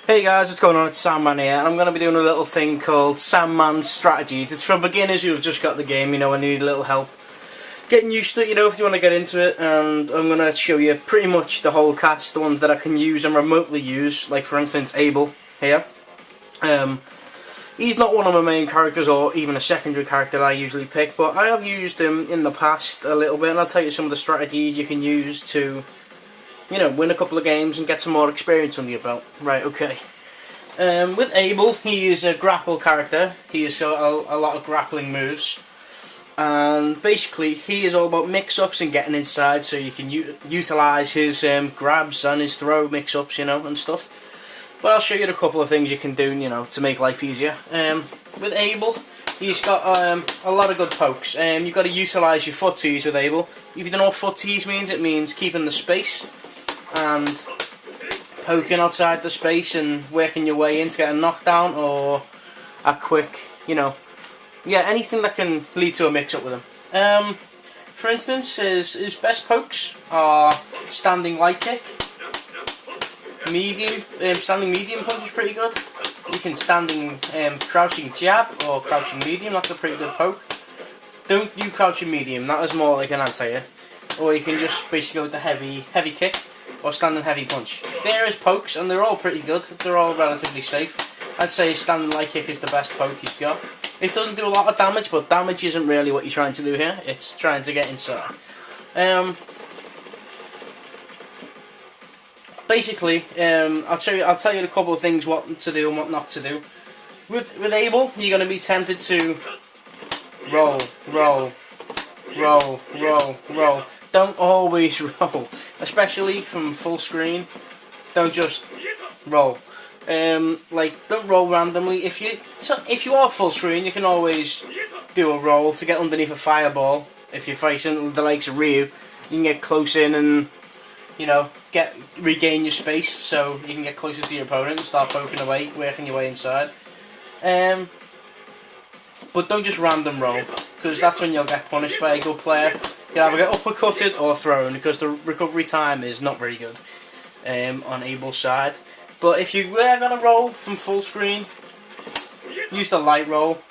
Hey guys, what's going on? It's Sandman here, and I'm going to be doing a little thing called Sandman Strategies. It's for beginners who have just got the game, and need a little help getting used to it, if you want to get into it. And I'm going to show you pretty much the whole cast, the ones that I can use and remotely use, like for instance Abel here. He's not one of my main characters or even a secondary character that I usually pick, but I have used him in the past a little bit, and I'll tell you some of the strategies you can use to win a couple of games and get some more experience under your belt. Right, okay. With Abel, he is a grapple character. He has got a lot of grappling moves. And basically, he is all about mix-ups and getting inside, so you can utilise his grabs and his throw mix-ups, and stuff. But I'll show you a couple of things you can do, to make life easier. With Abel, he's got a lot of good pokes. You've got to utilise your footies with Abel. If you don't know what footies means, it means keeping the space and poking outside the space and working your way in to get a knockdown or a quick, anything that can lead to a mix-up with him. For instance, his best pokes are standing light kick, standing medium punch is pretty good. You can standing crouching jab or crouching medium, that's a pretty good poke. Don't do crouching medium, that is more like an anti-air. Or you can just basically go with the heavy kick or standing heavy punch. There is pokes, and they're all pretty good. They're all relatively safe. I'd say standing light kick is the best poke he's got. It doesn't do a lot of damage, but damage isn't really what you're trying to do here. It's trying to get inside. Basically, I'll tell you a couple of things what to do and what not to do. With Abel, you're going to be tempted to roll. Don't always roll, especially from full screen. Don't just roll. Don't roll randomly. If you are full screen, you can always do a roll to get underneath a fireball. If you're facing the likes of Ryu, you can get close in and regain your space, so you can get closer to your opponent and start poking away, working your way inside. But don't just random roll, because that's when you'll get punished by a good player. You'll either get uppercutted or thrown, because the recovery time is not very good on Abel's side. But if you were going to roll from full screen, use the light roll.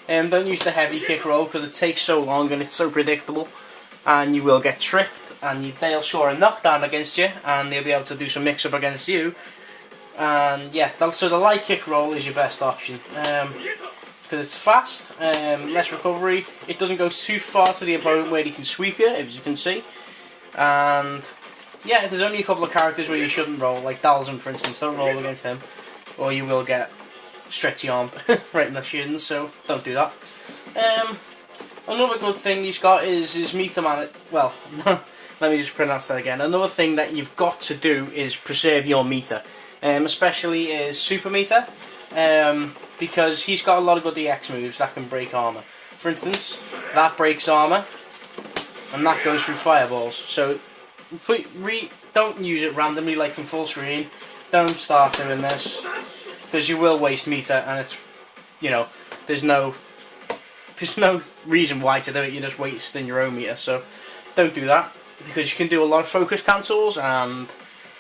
Don't use the heavy kick roll, because it takes so long and it's so predictable, and you will get tricked, and they'll score a knockdown against you, and they'll be able to do some mix-up against you. And yeah, so the light kick roll is your best option. Because it's fast, less recovery, it doesn't go too far to the opponent where he can sweep you, as you can see. And yeah, there's only a couple of characters where you shouldn't roll, like Dalsum for instance. Don't roll against him, or you will get stretchy arm right in the shins, so don't do that. Another good thing he's got is his meter man. Well, let me just pronounce that again. Another thing that you've got to do is preserve your meter, especially his super meter. Because he's got a lot of good DX moves that can break armor. For instance, that breaks armor, and that goes through fireballs. So don't use it randomly like from full screen. Don't start doing this, because you will waste meter, and it's there's no reason why to do it. You're just wasting your own meter. So don't do that, because you can do a lot of focus cancels, and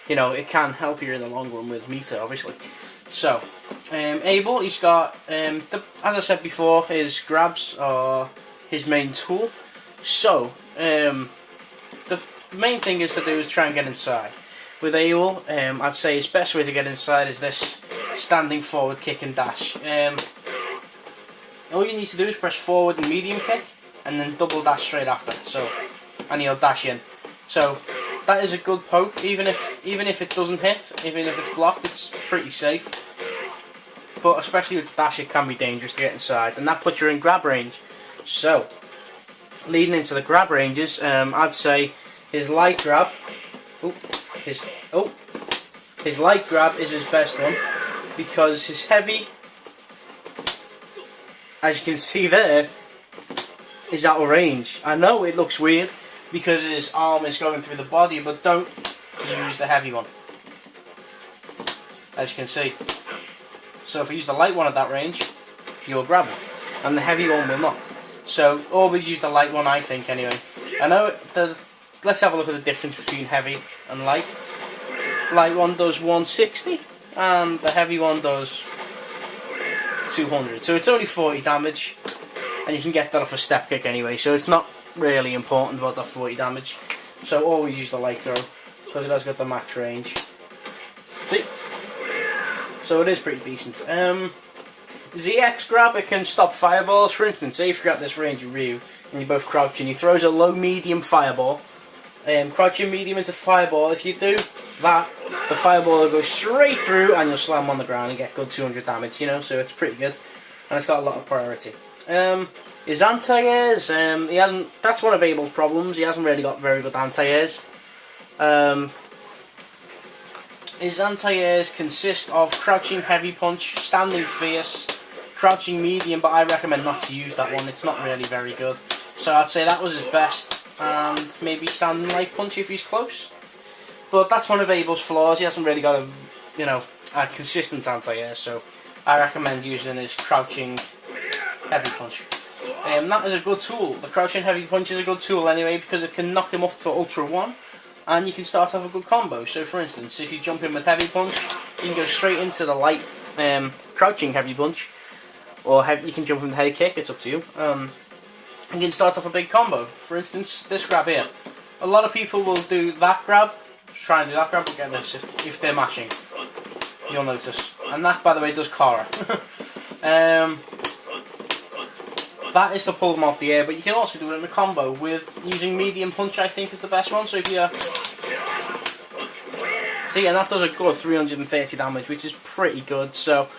it can help you in the long run with meter, obviously. So, Abel, he's got, as I said before, his grabs are his main tool. So, the main thing is to do is try and get inside. With Abel, I'd say his best way to get inside is this standing forward kick and dash. All you need to do is press forward and medium kick, and then double dash straight after. So, and he'll dash in. So, that is a good poke, even if it doesn't hit, even if it's blocked, it's pretty safe. But especially with dash, it can be dangerous to get inside, and that puts you in grab range. So, leading into the grab ranges, I'd say his light grab. His light grab is his best one, because his heavy, as you can see there, is out of range. I know it looks weird, because his arm is going through the body, but don't use the heavy one, as you can see. So if you use the light one at that range, you'll grab it, and the heavy one will not. So always use the light one, I think, anyway. I know let's have a look at the difference between heavy and light. Light one does 160, and the heavy one does 200. So it's only 40 damage, and you can get that off a step kick anyway, so it's not really important about that 40 damage. So always use the light throw, because it has got the max range. See? So it is pretty decent. ZX grab, it can stop fireballs. For instance, say if you grab this range of Ryu, and you both crouch, and he throws a low medium fireball, crouching medium into fireball, if you do that, the fireball will go straight through and you'll slam on the ground and get good 200 damage, you know, so it's pretty good. And it's got a lot of priority. His anti-airs, that's one of Abel's problems, he hasn't really got very good anti-airs. His anti-airs consist of crouching heavy punch, standing fierce, crouching medium, but I recommend not to use that one, it's not really very good. So I'd say that was his best. And maybe standing light punch if he's close. But that's one of Abel's flaws. He hasn't really got a consistent anti-air, so I recommend using his crouching heavy punch. That is a good tool. The crouching heavy punch is a good tool anyway, because it can knock him up for Ultra 1, and you can start off a good combo. So for instance, if you jump in with heavy punch, you can go straight into the light crouching heavy punch, or you can jump in the head kick, it's up to you. You can start off a big combo. For instance, this grab here. A lot of people will do that grab, try and do that grab, but get this, if they're mashing, you'll notice. And that, by the way, does Kara. That is to pull them off the air, but you can also do it in a combo with using medium punch, I think is the best one. So if you see, and that does a good 330 damage, which is pretty good. So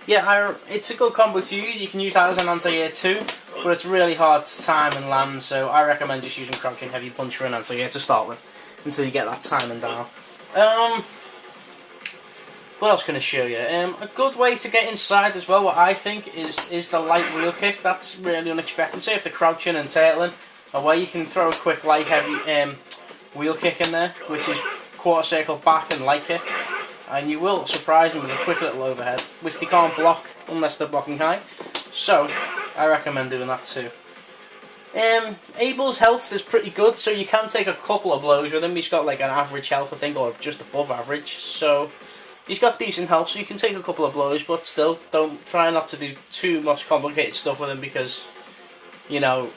yeah, it's a good combo to use. You can use that as an anti-air too, but it's really hard to time and land, so I recommend just using crouching heavy punch for an anti-air to start with, until you get that timing down. What else can I show you? A good way to get inside as well, what I think, is the light wheel kick. That's really unexpected. Say if they're crouching and turtling away, you can throw a quick light heavy wheel kick in there, which is quarter circle back and light kick. And you will surprise them with a quick little overhead, which they can't block unless they're blocking high. So I recommend doing that too. Abel's health is pretty good, so you can take a couple of blows with him. He's got like an average health, I think, or just above average. So he's got decent health, so you can take a couple of blows, but still, don't try not to do too much complicated stuff with him, because you know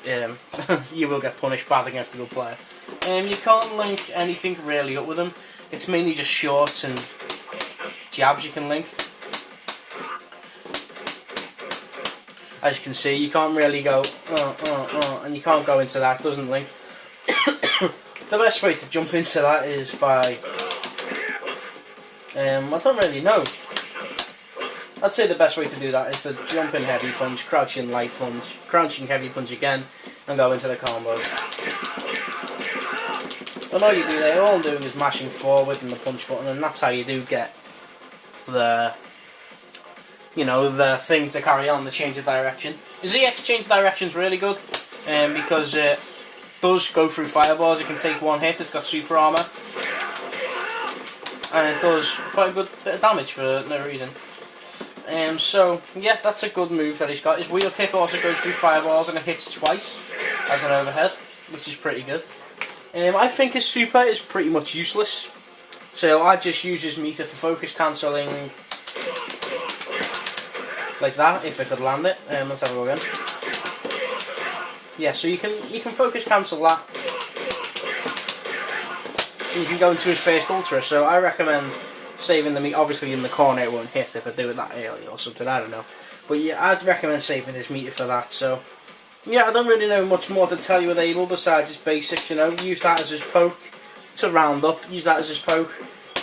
you will get punished bad against a good player. You can't link anything really up with him. It's mainly just shorts and jabs you can link. As you can see, you can't really go and you can't go into that, doesn't link. The best way to jump into that is by I don't really know. I'd say the best way to do that is to jump in heavy punch, crouching light punch, crouching heavy punch again, and go into the combo. And all you do there, all doing is mashing forward and the punch button, and that's how you do get the, you know, the thing to carry on, the change of direction. The ZX change of direction is really good, because it does go through fireballs. It can take one hit. It's got super armor, and it does quite a good bit of damage for no reason. So yeah, that's a good move that he's got. His wheel kick also goes through fireballs and it hits twice as an overhead, which is pretty good. I think his super is pretty much useless, so I just use his meter for focus cancelling, like that, if I could land it. Let's have a go again. Yeah, so you can focus cancel that. You can go into his first ultra, so I recommend saving the meter. Obviously in the corner it won't hit if I do it that early or something, I don't know. But yeah, I'd recommend saving his meter for that. So yeah, I don't really know much more to tell you with Abel besides his basics, you know. Use that as his poke to round up, use that as his poke,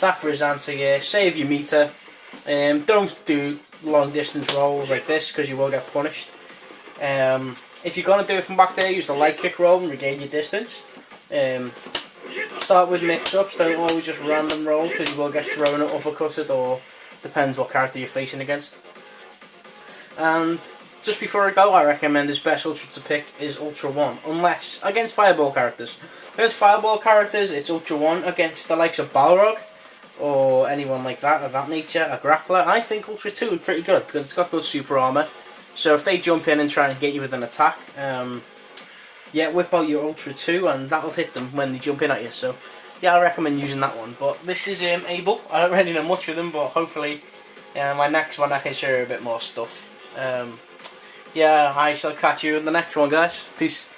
that for his anti-air, save your meter. Don't do long distance rolls like this because you will get punished. If you're going to do it from back there, use the light kick roll and regain your distance. Start with mix-ups, don't always just random roll because you will get thrown or uppercutted, or depends what character you're facing against. And just before I go, I recommend his best ultra to pick is Ultra 1, unless against fireball characters. Against fireball characters, it's Ultra 1. Against the likes of Balrog or anyone like that, of that nature, a grappler, I think Ultra 2 is pretty good because it's got good super armor. So if they jump in and try and get you with an attack, yeah, whip out your Ultra 2 and that'll hit them when they jump in at you. So yeah, I recommend using that one. But this is Able. I don't really know much of them, but hopefully my next one I can share a bit more stuff. Yeah, I shall catch you in the next one, guys. Peace.